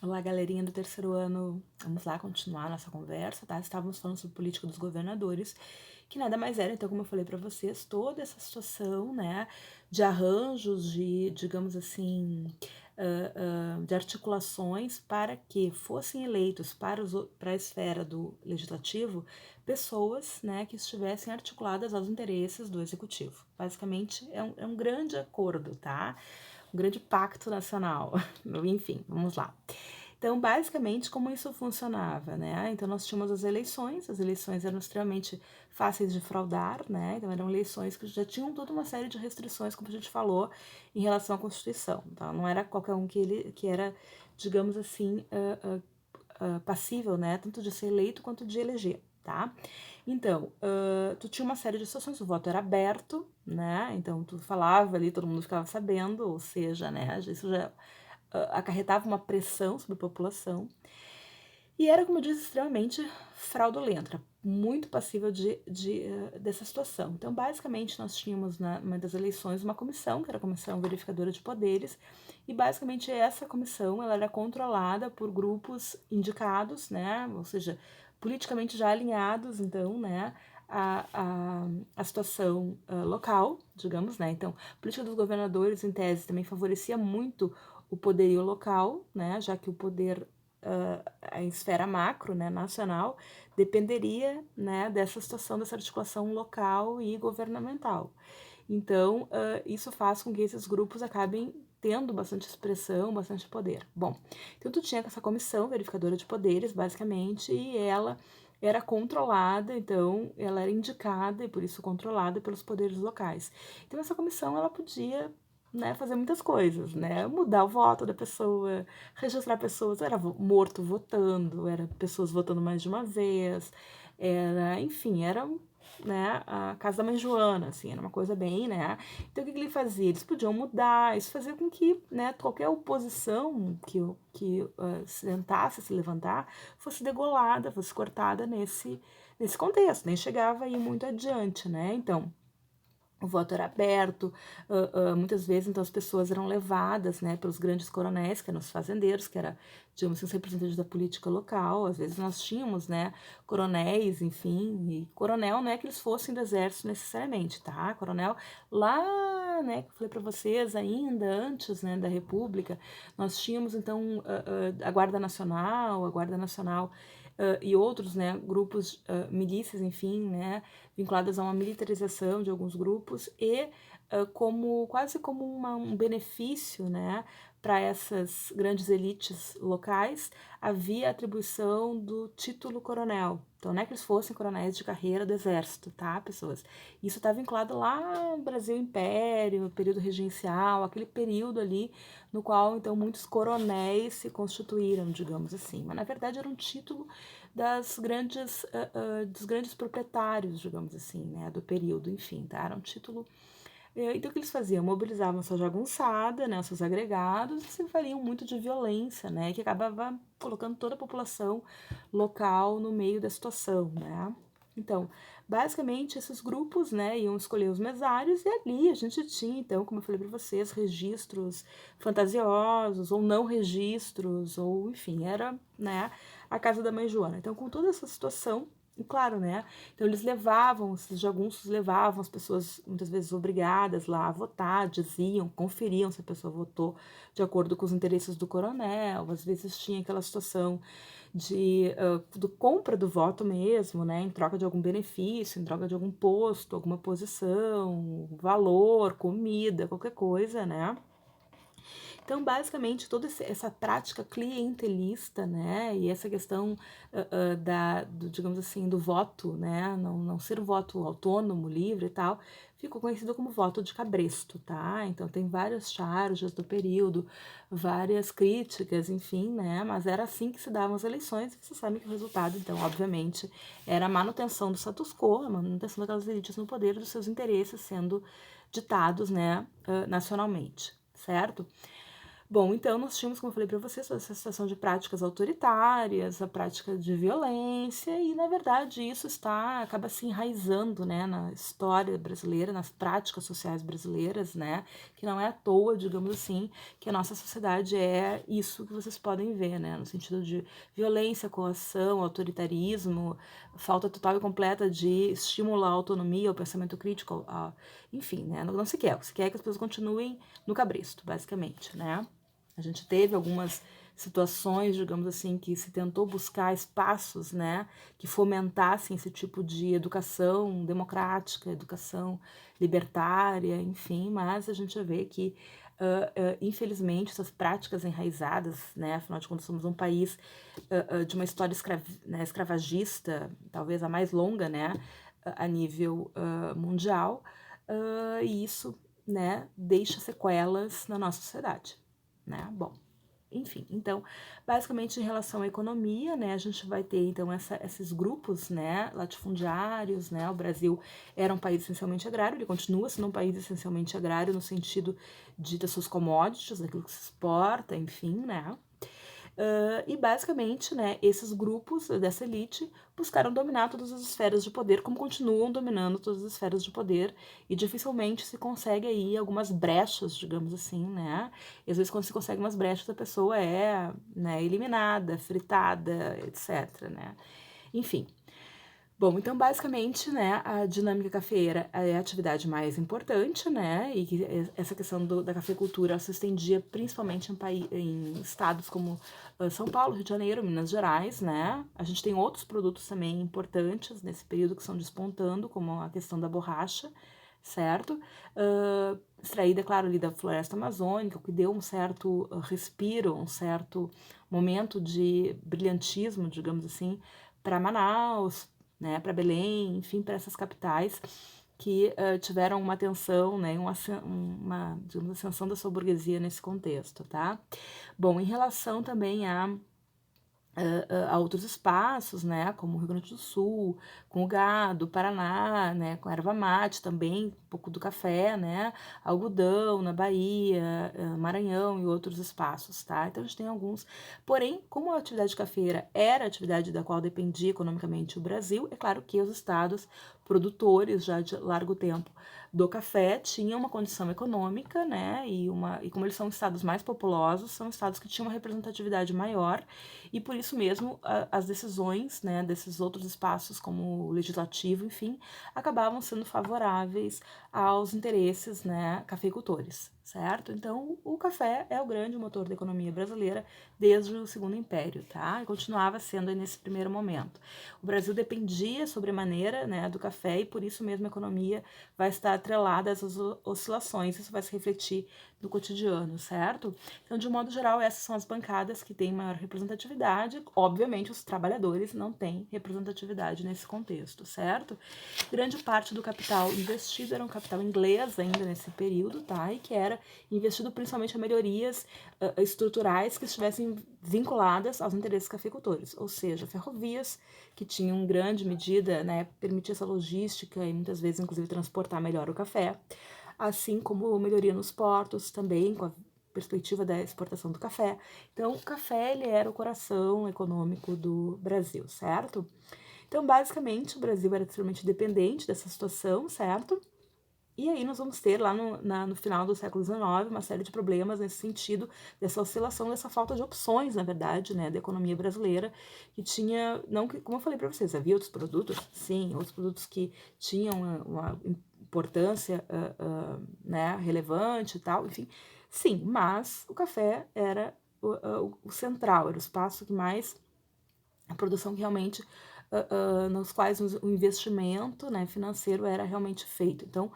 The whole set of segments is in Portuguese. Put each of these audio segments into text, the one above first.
Olá, galerinha do terceiro ano. Vamos lá continuar nossa conversa, tá? Estávamos falando sobre política dos governadores, que nada mais era, então, como eu falei para vocês, toda essa situação, né, de arranjos, de, digamos assim, de articulações para que fossem eleitos para a esfera do legislativo pessoas, né, que estivessem articuladas aos interesses do executivo. Basicamente, é um grande acordo, tá? Um grande pacto nacional. Enfim, vamos lá. Então, basicamente, como isso funcionava, né? Então, nós tínhamos as eleições eram extremamente fáceis de fraudar, né? Então, eram eleições que já tinham toda uma série de restrições, como a gente falou, em relação à Constituição. Então, não era qualquer um que era, digamos assim, passível, né? Tanto de ser eleito quanto de eleger, tá? Então, tu tinha uma série de situações, o voto era aberto, né? Então, tu falava ali, todo mundo ficava sabendo, ou seja, né? Isso já acarretava uma pressão sobre a população e era, como eu disse, extremamente fraudulenta, muito passível dessa situação. Então, basicamente, nós tínhamos numa das eleições uma comissão, que era a Comissão Verificadora de Poderes, e basicamente essa comissão ela era controlada por grupos indicados, né, ou seja, politicamente já alinhados, então, né, a situação local, digamos, né, então, a política dos governadores, em tese, também favorecia muito o poderio local, né, já que o poder a esfera macro, né, nacional, dependeria, né, dessa situação, dessa articulação local e governamental. Então, isso faz com que esses grupos acabem tendo bastante expressão, bastante poder. Bom, então tu tinha essa comissão verificadora de poderes, basicamente, e ela era controlada, então ela era indicada e por isso controlada pelos poderes locais. Então essa comissão ela podia, né, fazer muitas coisas, né, mudar o voto da pessoa, registrar pessoas, era morto votando, era pessoas votando mais de uma vez, era, enfim, era, né, a casa da mãe Joana, assim, era uma coisa bem, né, então o que ele fazia? Eles podiam mudar, isso fazia com que, né, qualquer oposição que tentasse se levantar fosse degolada, fosse cortada nesse contexto, nem chegava aí muito adiante, né, então o voto era aberto, muitas vezes então as pessoas eram levadas, né, pelos grandes coronéis, que eram os fazendeiros, que era, digamos assim, os representantes da política local. Às vezes nós tínhamos, né, coronéis, enfim, e coronel não é que eles fossem do exército necessariamente, tá? Coronel lá, né, que eu falei para vocês ainda antes, né, da República, nós tínhamos então a Guarda Nacional, e outros, né, grupos, milícias, enfim, né, vinculadas a uma militarização de alguns grupos e como quase como um benefício, né, para essas grandes elites locais, havia a atribuição do título coronel. Então, não é que eles fossem coronéis de carreira do exército, tá, pessoas? Isso está vinculado lá no Brasil Império, período regencial, aquele período ali no qual, então, muitos coronéis se constituíram, digamos assim. Mas, na verdade, era um título dos grandes proprietários, digamos assim, né, do período, enfim, tá? Era um título. Então, o que eles faziam? Mobilizavam sua jagunçada, né, seus agregados, e se valiam muito de violência, né, que acabava colocando toda a população local no meio da situação, né. Então, basicamente, esses grupos, né, iam escolher os mesários e ali a gente tinha, então, como eu falei para vocês, registros fantasiosos ou não registros, ou enfim, era, né, a casa da mãe Joana. Então, com toda essa situação, e claro, né? Então eles levavam, esses jagunços levavam as pessoas muitas vezes obrigadas lá a votar, diziam, conferiam se a pessoa votou de acordo com os interesses do coronel. Às vezes tinha aquela situação de compra do voto mesmo, né? Em troca de algum benefício, em troca de algum posto, alguma posição, valor, comida, qualquer coisa, né? Então, basicamente, toda essa prática clientelista, né, e essa questão digamos assim, do voto, né, não ser um voto autônomo, livre e tal, ficou conhecido como voto de cabresto, tá? Então, tem várias charges do período, várias críticas, enfim, né, mas era assim que se davam as eleições, e você sabe que o resultado, então, obviamente, era a manutenção do status quo, a manutenção daquelas elites no poder, dos seus interesses sendo ditados, né, nacionalmente, certo? Bom, então nós tínhamos, como eu falei para vocês, toda essa situação de práticas autoritárias, a prática de violência, e na verdade isso acaba se enraizando, né, na história brasileira, nas práticas sociais brasileiras, né, que não é à toa, digamos assim, que a nossa sociedade é isso que vocês podem ver, né, no sentido de violência, coação, autoritarismo, falta total e completa de estímulo à autonomia, ao pensamento crítico, enfim, né, não se quer, se quer que as pessoas continuem no cabresto, basicamente, né. A gente teve algumas situações, digamos assim, que se tentou buscar espaços, né, que fomentassem esse tipo de educação democrática, educação libertária, enfim, mas a gente vê que, infelizmente, essas práticas enraizadas, né, afinal de contas somos um país de uma história né, escravagista, talvez a mais longa, né, a nível mundial, e isso, né, deixa sequelas na nossa sociedade, né? Bom, enfim, então, basicamente em relação à economia, né, a gente vai ter então esses grupos, né, latifundiários, né, o Brasil era um país essencialmente agrário, ele continua sendo um país essencialmente agrário no sentido das suas commodities, daquilo que se exporta, enfim, né, e basicamente, né, esses grupos dessa elite buscaram dominar todas as esferas de poder, como continuam dominando todas as esferas de poder, e dificilmente se consegue aí algumas brechas, digamos assim, né? E às vezes quando se consegue umas brechas, a pessoa é, né, eliminada, fritada, etc, né? Enfim, bom, então basicamente, né, a dinâmica cafeeira é a atividade mais importante, né, e que essa questão da cafeicultura se estendia principalmente em estados como São Paulo, Rio de Janeiro, Minas Gerais, né. A gente tem outros produtos também importantes nesse período que estão despontando, como a questão da borracha, certo? Extraída, claro, ali da floresta amazônica, o que deu um certo respiro, um certo momento de brilhantismo, digamos assim, para Manaus, né, para Belém, enfim, para essas capitais que tiveram uma atenção, né, uma digamos, ascensão da sua burguesia nesse contexto, tá? Bom, em relação também a outros espaços, né, como o Rio Grande do Sul, com o gado, Paraná, né, com a erva mate também, um pouco do café, né, algodão na Bahia, Maranhão e outros espaços, tá? Então a gente tem alguns. Porém, como a atividade cafeira era a atividade da qual dependia economicamente o Brasil, é claro que os estados produtores já de largo tempo do café tinham uma condição econômica, né, e como eles são estados mais populosos, são estados que tinham uma representatividade maior, e por isso mesmo as decisões, né, desses outros espaços, como o legislativo, enfim, acabavam sendo favoráveis aos interesses, né, cafeicultores, certo? Então, o café é o grande motor da economia brasileira desde o Segundo Império, tá? E continuava sendo aí nesse primeiro momento. O Brasil dependia sobremaneira, né, do café, e por isso mesmo a economia vai estar atrelada a essas oscilações, isso vai se refletir no cotidiano, certo? Então, de um modo geral, essas são as bancadas que têm maior representatividade. Obviamente, os trabalhadores não têm representatividade nesse contexto, certo? Grande parte do capital investido era um capital inglês ainda nesse período, tá? E que era investido principalmente em melhorias estruturais que estivessem vinculadas aos interesses cafeicultores, ou seja, ferrovias que tinham grande medida, né, permitir essa logística e muitas vezes, inclusive, transportar melhor o café, assim como melhoria nos portos também, com a perspectiva da exportação do café. Então, o café ele era o coração econômico do Brasil, certo? Então, basicamente, o Brasil era extremamente dependente dessa situação, certo? E aí nós vamos ter lá no final do século XIX uma série de problemas nesse sentido, dessa oscilação, dessa falta de opções, na verdade, né, da economia brasileira, que tinha, não que, como eu falei para vocês, havia outros produtos, sim, outros produtos que tinham uma importância né, relevante e tal, enfim, sim, mas o café era o central, era o espaço que mais, a produção que realmente nos quais o investimento, né, financeiro era realmente feito. Então,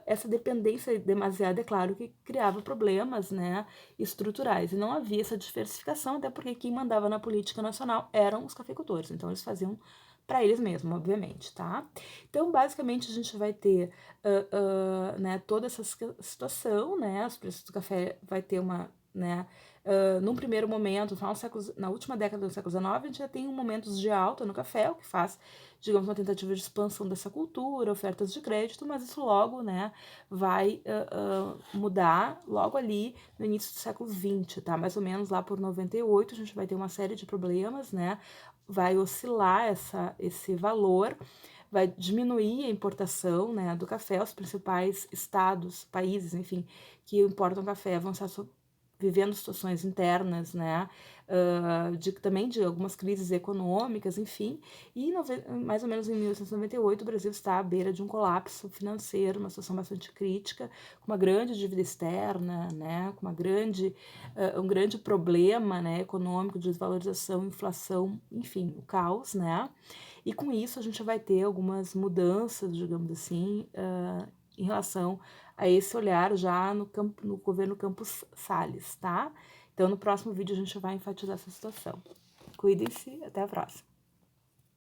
essa dependência demasiada, é claro que criava problemas, né, estruturais, e não havia essa diversificação, até porque quem mandava na política nacional eram os cafeicultores, então eles faziam para eles mesmos, obviamente, tá? Então, basicamente, a gente vai ter né, toda essa situação, né, os preços do café vai ter uma né? Num primeiro momento, na última década do século XIX, a gente já tem momentos de alta no café, o que faz, digamos, uma tentativa de expansão dessa cultura, ofertas de crédito, mas isso logo, né, vai mudar logo ali no início do século XX, tá? Mais ou menos lá por 98, a gente vai ter uma série de problemas, né? Vai oscilar esse valor, vai diminuir a importação, né, do café. Os principais estados, países, enfim, que importam café vão estar vivendo situações internas, né, também de algumas crises econômicas, enfim, e mais ou menos em 1898 o Brasil está à beira de um colapso financeiro, uma situação bastante crítica, com uma grande dívida externa, né, com um grande problema, né, econômico, de desvalorização, inflação, enfim, o caos, né, e com isso a gente vai ter algumas mudanças, digamos assim, em relação a esse olhar já no governo Campos Salles, tá? Então, no próximo vídeo a gente vai enfatizar essa situação. Cuidem-se, até a próxima.